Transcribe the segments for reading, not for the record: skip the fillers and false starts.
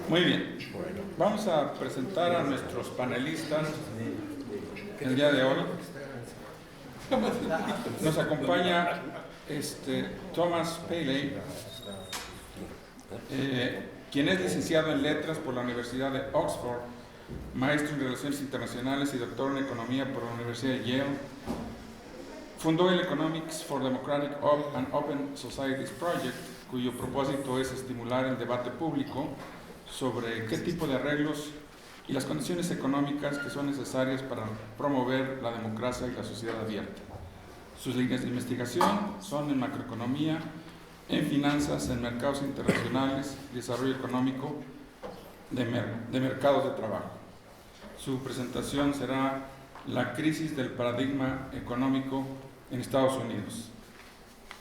Muy bien, vamos a presentar a nuestros panelistas el día de hoy. Nos acompaña Thomas Palley, quien es licenciado en Letras por la Universidad de Oxford, maestro en Relaciones Internacionales y doctor en Economía por la Universidad de Yale. Fundó el Economics for Democratic and Open Societies Project, cuyo propósito es estimular el debate público sobre qué tipo de arreglos y las condiciones económicas que son necesarias para promover la democracia y la sociedad abierta. Sus líneas de investigación son en macroeconomía, en finanzas, en mercados internacionales, desarrollo económico, de mercados de trabajo. Su presentación será la crisis del paradigma económico en Estados Unidos.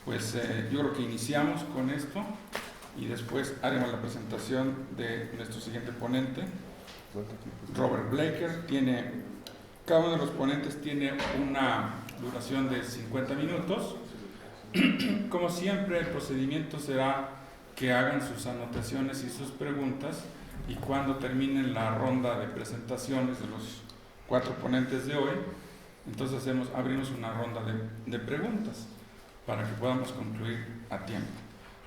Pues yo creo que iniciamos con esto y después haremos la presentación de nuestro siguiente ponente, Robert Blecker. Cada uno de los ponentes tiene una duración de 50 minutos. Como siempre, el procedimiento será que hagan sus anotaciones y sus preguntas, y cuando terminen la ronda de presentaciones de los 4 ponentes de hoy, entonces abrimos una ronda de preguntas para que podamos concluir a tiempo.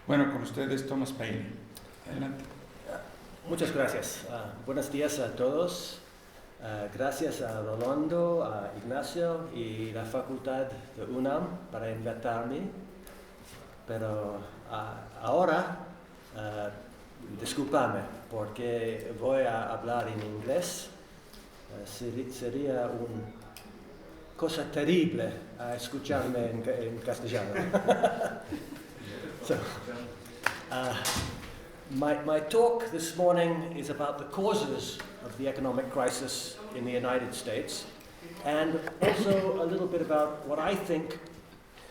Bueno, con ustedes, Thomas Palley. Adelante. Muchas gracias. Buenos días a todos. Gracias a Rolando, a Ignacio y la Facultad de UNAM para invitarme. Pero ahora, discúlpame, porque voy a hablar en inglés. Sería una cosa terrible escucharme en castellano. So, my talk this morning is about the causes of the economic crisis in the United States, and also a little bit about what I think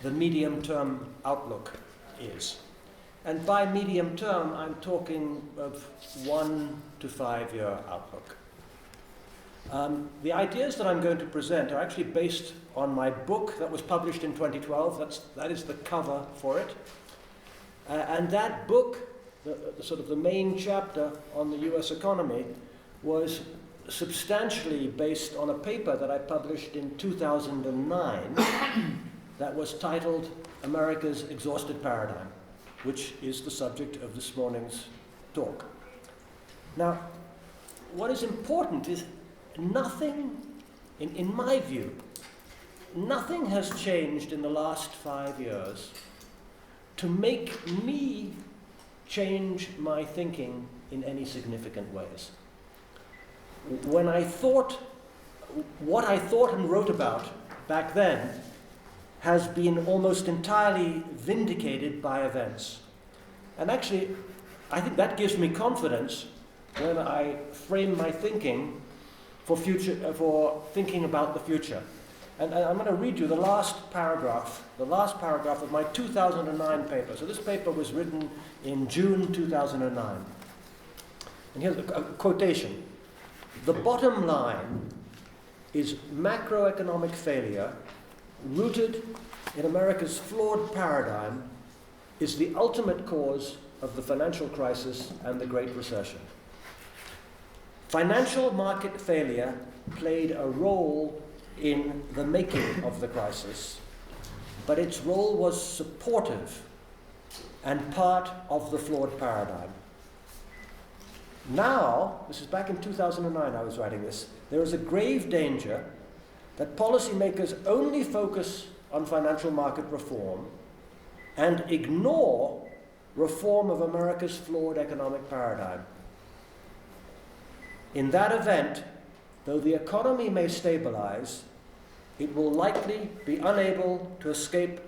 the medium-term outlook is. And by medium-term, I'm talking of 1 to 5 year outlook. The ideas that I'm going to present are actually based on my book that was published in 2012. That is the cover for it. And that book, the main chapter on the US economy, was substantially based on a paper that I published in 2009 that was titled America's Exhausted Paradigm, which is the subject of this morning's talk. Now, what is important is nothing, in my view, nothing has changed in the last 5 years to make me change my thinking in any significant ways. What I thought and wrote about back then has been almost entirely vindicated by events. And actually, I think that gives me confidence when I frame my thinking for thinking about the future. And I'm going to read you the last paragraph of my 2009 paper. So this paper was written in June 2009. And here's a quotation. The bottom line is macroeconomic failure, rooted in America's flawed paradigm, is the ultimate cause of the financial crisis and the Great Recession. Financial market failure played a role in the making of the crisis, but its role was supportive and part of the flawed paradigm. Now, this is back in 2009 I was writing this, there is a grave danger that policymakers only focus on financial market reform and ignore reform of America's flawed economic paradigm. In that event, though the economy may stabilize, it will likely be unable to escape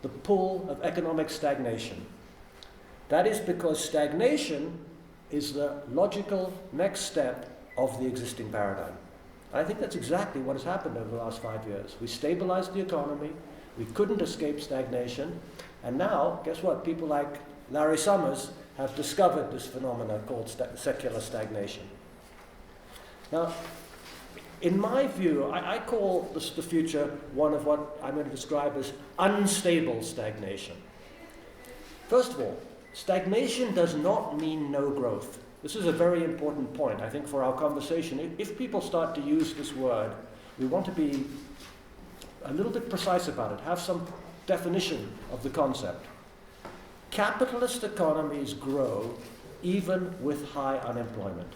the pull of economic stagnation. That is because stagnation is the logical next step of the existing paradigm. I think that's exactly what has happened over the last 5 years. We stabilized the economy, we couldn't escape stagnation, and now, guess what? People like Larry Summers have discovered this phenomenon called secular stagnation. Now, in my view, I call the future one of what I'm going to describe as unstable stagnation. First of all, stagnation does not mean no growth. This is a very important point, I think, for our conversation. If people start to use this word, we want to be a little bit precise about it, have some definition of the concept. Capitalist economies grow even with high unemployment.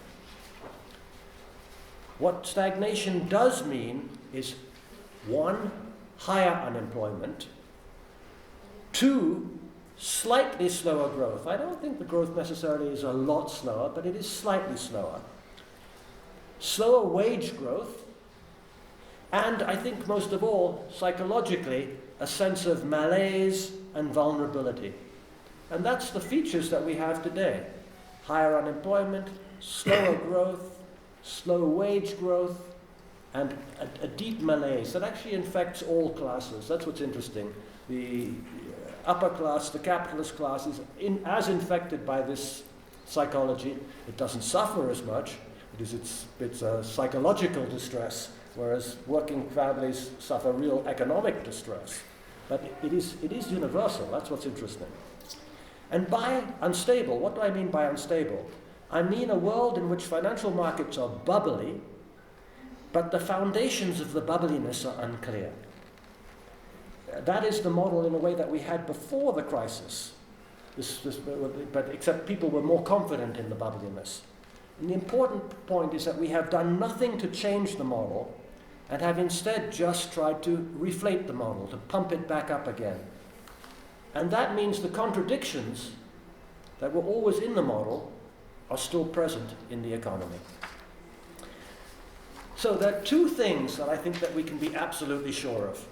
What stagnation does mean is, one, higher unemployment, two, slightly slower growth. I don't think the growth necessarily is a lot slower, but it is slightly slower. Slower wage growth, and I think most of all, psychologically, a sense of malaise and vulnerability. And that's the features that we have today. Higher unemployment, slower growth, slow wage growth, and a deep malaise that actually infects all classes. That's what's interesting. The upper class, the capitalist class, is as infected by this psychology. It doesn't suffer as much because it's a psychological distress, whereas working families suffer real economic distress. But it is universal. That's what's interesting. And by unstable, what do I mean by unstable? I mean a world in which financial markets are bubbly, but the foundations of the bubbliness are unclear. That is the model in a way that we had before the crisis, but except people were more confident in the bubbliness. And the important point is that we have done nothing to change the model and have instead just tried to reflate the model, to pump it back up again. And that means the contradictions that were always in the model are still present in the economy. So there are two things that I think that we can be absolutely sure of.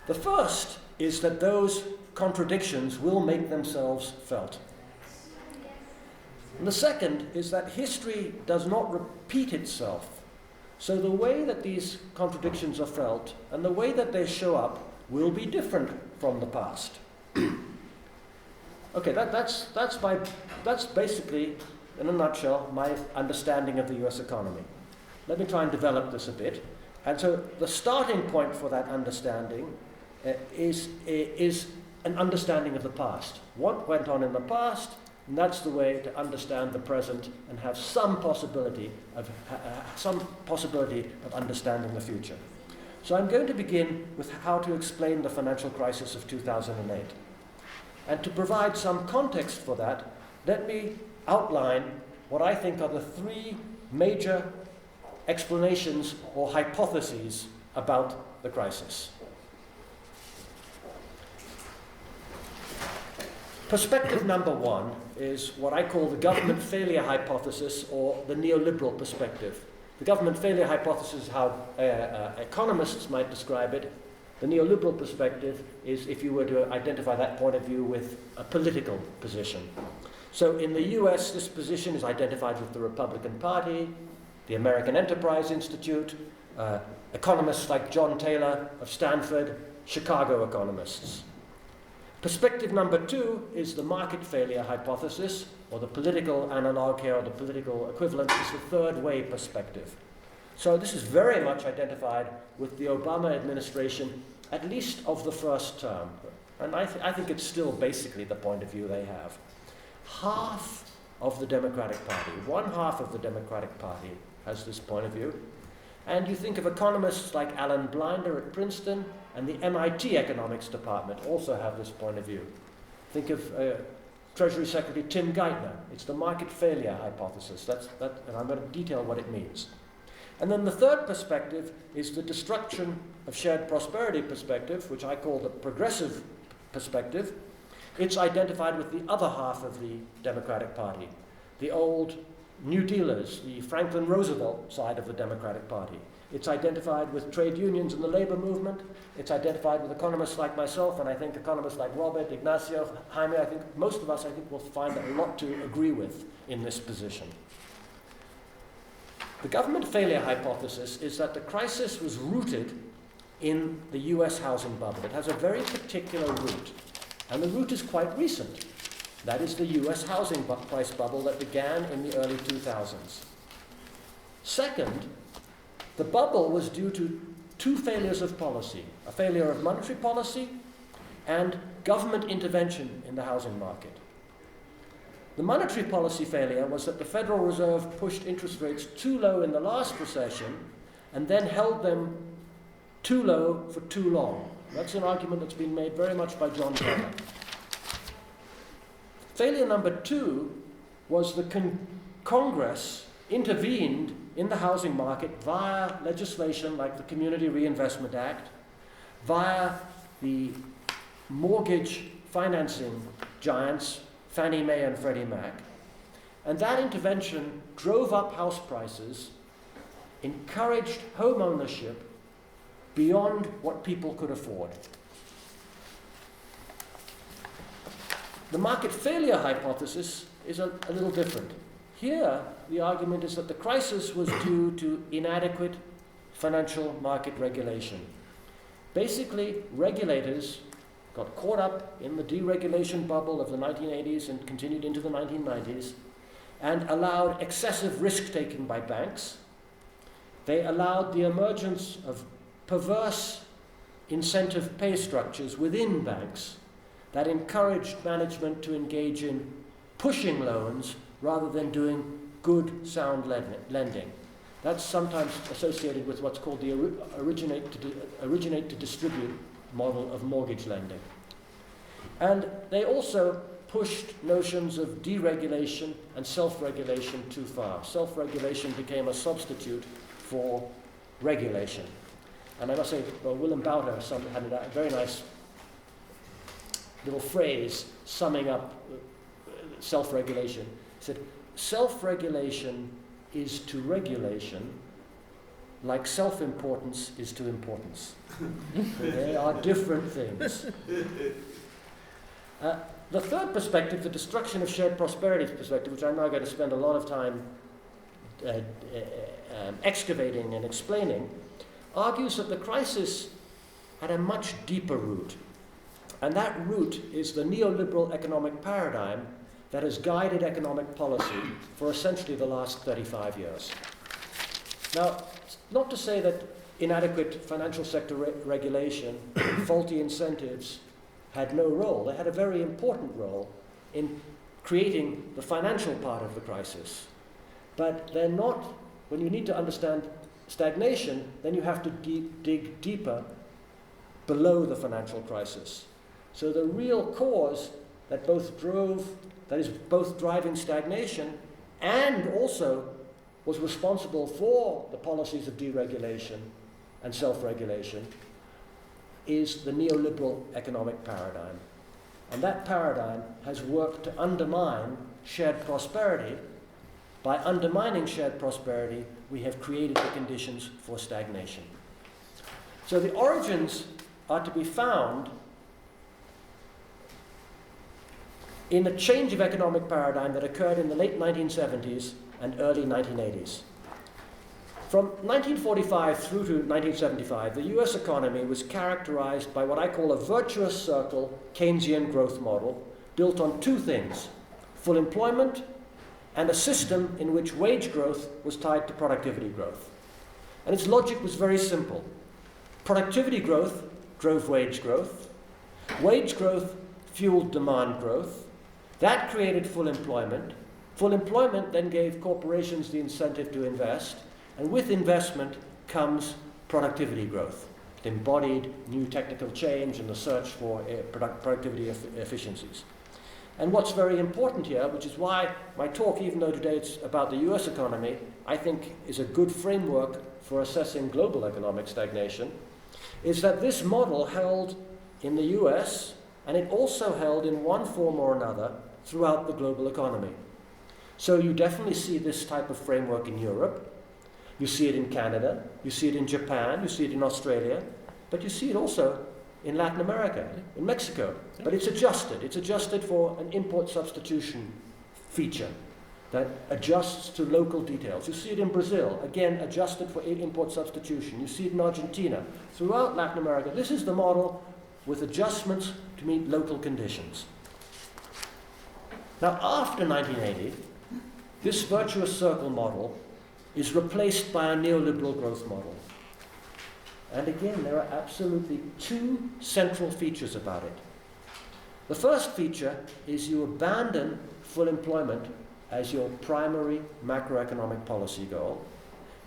The first is that those contradictions will make themselves felt. And the second is that history does not repeat itself. So the way that these contradictions are felt and the way that they show up will be different from the past. Okay, that's basically, in a nutshell, my understanding of the US economy. Let me try and develop this a bit. And so the starting point for that understanding is an understanding of the past. What went on in the past, and that's the way to understand the present and have some possibility of understanding the future. So I'm going to begin with how to explain the financial crisis of 2008. And to provide some context for that, let me outline what I think are the three major explanations or hypotheses about the crisis. Perspective number one is what I call the government failure hypothesis, or the neoliberal perspective. The government failure hypothesis is how economists might describe it. The neoliberal perspective is if you were to identify that point of view with a political position. So in the US, this position is identified with the Republican Party, the American Enterprise Institute, economists like John Taylor of Stanford, Chicago economists. Perspective number two is the market failure hypothesis, or the political analog here, or the political equivalent is the third way perspective. So this is very much identified with the Obama administration, at least of the first term. And I think it's still basically the point of view they have. Half of the Democratic Party, one half of the Democratic Party has this point of view. And you think of economists like Alan Blinder at Princeton, and the MIT Economics Department also have this point of view. Think of Treasury Secretary Tim Geithner. It's the market failure hypothesis. And I'm going to detail what it means. And then the third perspective is the destruction of shared prosperity perspective, which I call the progressive perspective. It's identified with the other half of the Democratic Party, the old New Dealers, the Franklin Roosevelt side of the Democratic Party. It's identified with trade unions and the labor movement. It's identified with economists like myself, and I think economists like Robert, Ignacio, Jaime. I think most of us, will find a lot to agree with in this position. The government failure hypothesis is that the crisis was rooted in the US housing bubble. It has a very particular root, and the root is quite recent. That is the US housing price bubble that began in the early 2000s. Second, the bubble was due to two failures of policy, a failure of monetary policy and government intervention in the housing market. The monetary policy failure was that the Federal Reserve pushed interest rates too low in the last recession and then held them too low for too long. That's an argument that's been made very much by John Taylor. Failure number two was the Congress intervened in the housing market via legislation like the Community Reinvestment Act, via the mortgage financing giants, Fannie Mae and Freddie Mac. And that intervention drove up house prices, encouraged home ownership beyond what people could afford. The market failure hypothesis is a little different. Here, the argument is that the crisis was due to inadequate financial market regulation. Basically, regulators got caught up in the deregulation bubble of the 1980s and continued into the 1990s and allowed excessive risk-taking by banks. They allowed the emergence of perverse incentive pay structures within banks that encouraged management to engage in pushing loans rather than doing good, sound lending. That's sometimes associated with what's called the originate to distribute model of mortgage lending. And they also pushed notions of deregulation and self-regulation too far. Self-regulation became a substitute for regulation. And I must say, well, Willem Bouter had a very nice little phrase summing up self-regulation. He said, self-regulation is to regulation like self-importance is to importance. They are different things. The third perspective, the destruction of shared prosperity perspective, which I'm now going to spend a lot of time excavating and explaining, argues that the crisis had a much deeper root. And that root is the neoliberal economic paradigm that has guided economic policy for essentially the last 35 years. Now, not to say that inadequate financial sector regulation, faulty incentives had no role. They had a very important role in creating the financial part of the crisis. But they're not, when you need to understand stagnation, then you have to dig deeper below the financial crisis. So the real cause that both driving stagnation and also was responsible for the policies of deregulation and self-regulation is the neoliberal economic paradigm. And that paradigm has worked to undermine shared prosperity. By undermining shared prosperity, we have created the conditions for stagnation. So the origins are to be found in a change of economic paradigm that occurred in the late 1970s and early 1980s. From 1945 through to 1975, the US economy was characterized by what I call a virtuous circle Keynesian growth model built on two things: full employment and a system in which wage growth was tied to productivity growth. And its logic was very simple. Productivity growth drove wage growth fueled demand growth. That created full employment. Full employment then gave corporations the incentive to invest, and with investment comes productivity growth. It embodied new technical change and the search for productivity efficiencies. And what's very important here, which is why my talk, even though today it's about the US economy, I think is a good framework for assessing global economic stagnation, is that this model held in the US, and it also held in one form or another throughout the global economy. So you definitely see this type of framework in Europe. You see it in Canada, you see it in Japan, you see it in Australia, but you see it also in Latin America, in Mexico. But it's adjusted. It's adjusted for an import substitution feature that adjusts to local details. You see it in Brazil, again, adjusted for import substitution. You see it in Argentina. Throughout Latin America, this is the model with adjustments to meet local conditions. Now, after 1980, this virtuous circle model is replaced by a neoliberal growth model. And again, there are absolutely two central features about it. The first feature is you abandon full employment as your primary macroeconomic policy goal,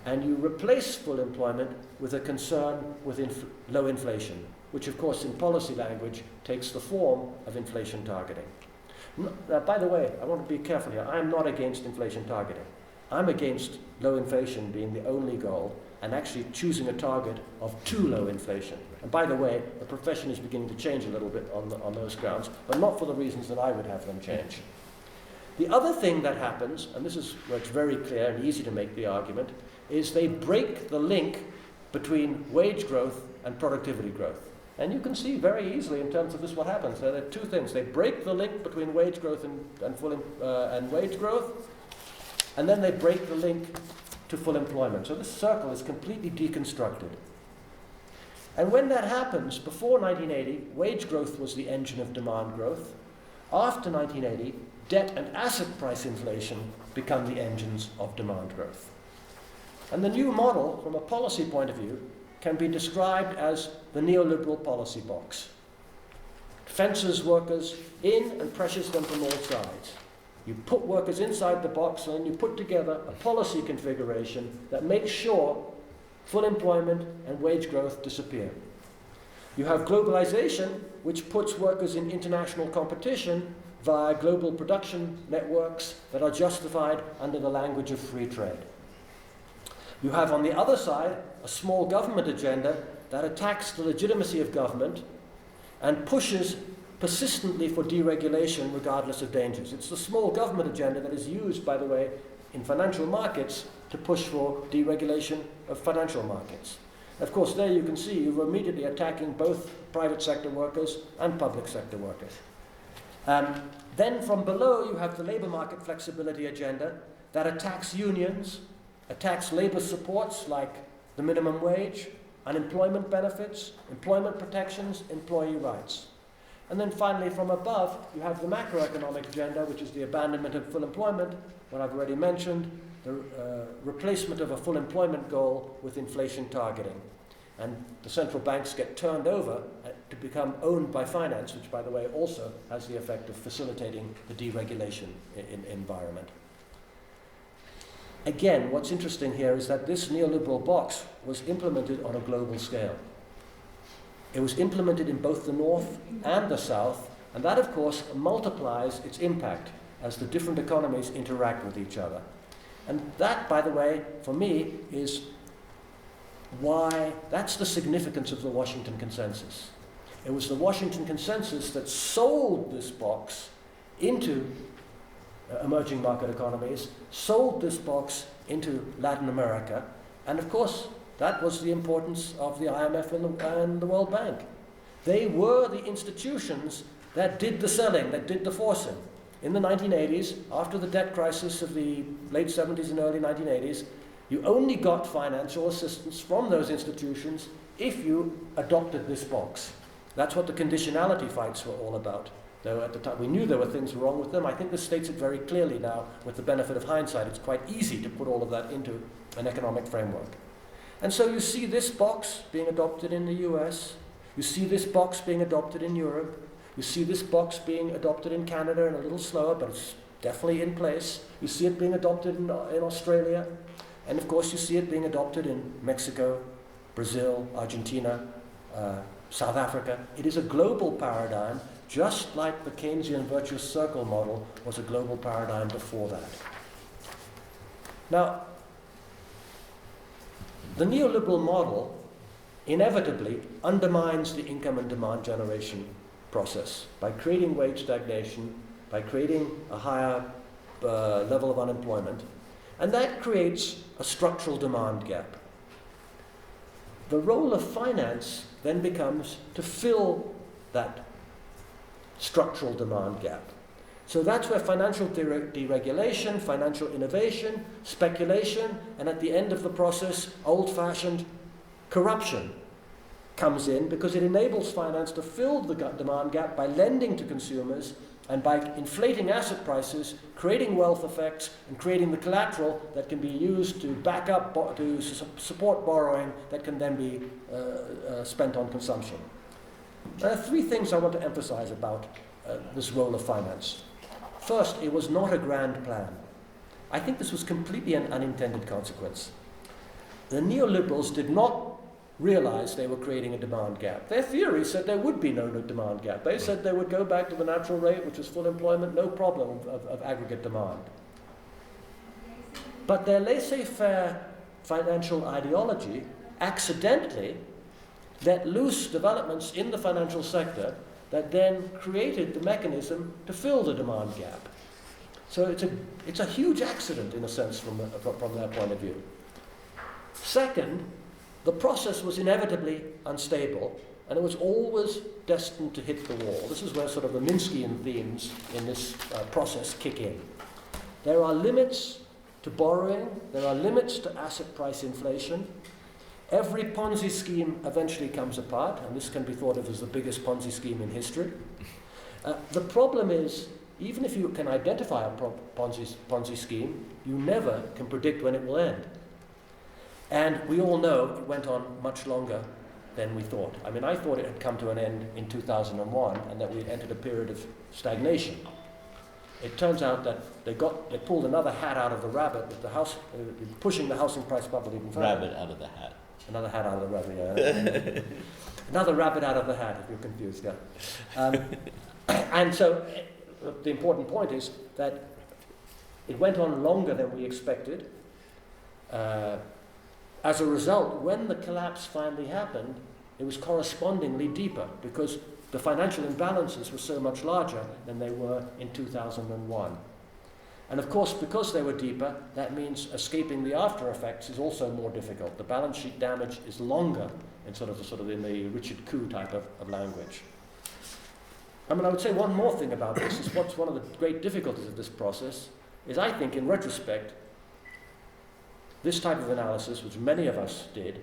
and you replace full employment with a concern with low inflation, which of course in policy language takes the form of inflation targeting. Now, by the way, I want to be careful here. I'm not against inflation targeting. I'm against low inflation being the only goal and actually choosing a target of too low inflation. And by the way, the profession is beginning to change a little bit on those grounds, but not for the reasons that I would have them change. The other thing that happens, and this is where it's very clear and easy to make the argument, is they break the link between wage growth and productivity growth. And you can see very easily in terms of this what happens. There are two things. They break the link between wage growth and wage growth, and then they break the link to full employment. So this circle is completely deconstructed. And when that happens, before 1980, wage growth was the engine of demand growth. After 1980, debt and asset price inflation become the engines of demand growth. And the new model, from a policy point of view, can be described as the neoliberal policy box. It fences workers in and pressures them from all sides. You put workers inside the box and then you put together a policy configuration that makes sure full employment and wage growth disappear. You have globalization, which puts workers in international competition via global production networks that are justified under the language of free trade. You have on the other side a small government agenda that attacks the legitimacy of government and pushes persistently for deregulation regardless of dangers. It's the small government agenda that is used, by the way, in financial markets to push for deregulation of financial markets. Of course, there you can see you're immediately attacking both private sector workers and public sector workers. Then from below you have the labor market flexibility agenda that attacks unions, attacks labor supports like the minimum wage, unemployment benefits, employment protections, employee rights. And then finally from above you have the macroeconomic agenda, which is the abandonment of full employment, what I've already mentioned, the replacement of a full employment goal with inflation targeting. And the central banks get turned over to become owned by finance, which, by the way, also has the effect of facilitating the deregulation environment. Again, what's interesting here is that this neoliberal box was implemented on a global scale. It was implemented in both the North and the South, and that, of course, multiplies its impact as the different economies interact with each other. And that, by the way, for me, is why that's the significance of the Washington Consensus. It was the Washington Consensus that sold this box into emerging market economies, sold this box into Latin America, and of course that was the importance of the IMF and the World Bank. They were the institutions that did the selling, that did the forcing. In the 1980s, after the debt crisis of the late 70s and early 1980s, you only got financial assistance from those institutions if you adopted this box. That's what the conditionality fights were all about. Though at the time we knew there were things wrong with them, I think this states it very clearly now with the benefit of hindsight. It's quite easy to put all of that into an economic framework. And so you see this box being adopted in the US, you see this box being adopted in Europe, you see this box being adopted in Canada, and a little slower, but it's definitely in place. You see it being adopted in Australia, and of course you see it being adopted in Mexico, Brazil, Argentina, South Africa. It is a global paradigm, just like the Keynesian virtuous circle model was a global paradigm before that. Now, the neoliberal model inevitably undermines the income and demand generation process by creating wage stagnation, by creating a higher level of unemployment, and that creates a structural demand gap. The role of finance then becomes to fill that structural demand gap. So that's where financial deregulation, financial innovation, speculation, and at the end of the process, old-fashioned corruption comes in, because it enables finance to fill the demand gap by lending to consumers and by inflating asset prices, creating wealth effects, and creating the collateral that can be used to back up, to support borrowing that can then be spent on consumption. There are three things I want to emphasize about this role of finance. First, it was not a grand plan. I think this was completely an unintended consequence. The neoliberals did not realize they were creating a demand gap. Their theory said there would be no demand gap. They said they would go back to the natural rate, which was full employment, no problem of aggregate demand. But their laissez-faire financial ideology accidentally let loose developments in the financial sector that then created the mechanism to fill the demand gap. So it's a huge accident, in a sense, from their point of view. Second, the process was inevitably unstable, and it was always destined to hit the wall. This is where sort of the Minskian themes in this process kick in. There are limits to borrowing, there are limits to asset price inflation. Every Ponzi scheme eventually comes apart, and this can be thought of as the biggest Ponzi scheme in history. The problem is, even if you can identify a Ponzi scheme, you never can predict when it will end. And we all know it went on much longer than we thought. I mean, I thought it had come to an end in 2001 and that we had entered a period of stagnation. It turns out that they pulled another hat out of the rabbit with the house, pushing the housing price bubble even further. Rabbit out of the hat. Another hat out of the rabbit, yeah. Another rabbit out of the hat, if you're confused, yeah. And so the important point is that it went on longer than we expected. As a result, when the collapse finally happened, it was correspondingly deeper because the financial imbalances were so much larger than they were in 2001. And of course, because they were deeper, that means escaping the after effects is also more difficult. The balance sheet damage is longer in sort of in the Richard Koo type of language. I mean, I would say one more thing about this is what's one of the great difficulties of this process is, I think, in retrospect, this type of analysis, which many of us did,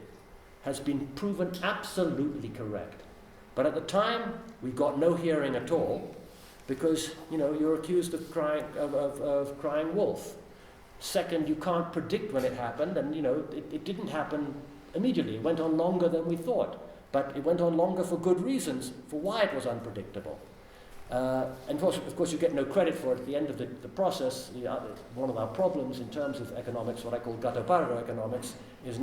has been proven absolutely correct. But at the time, we got no hearing at all because, you're accused of crying wolf. Second, you can't predict when it happened, and, it didn't happen immediately. It went on longer than we thought. But it went on longer for good reasons, for why it was unpredictable. And of course, you get no credit for it at the end of the process. One of our problems in terms of economics, what I call gatto pardo economics, is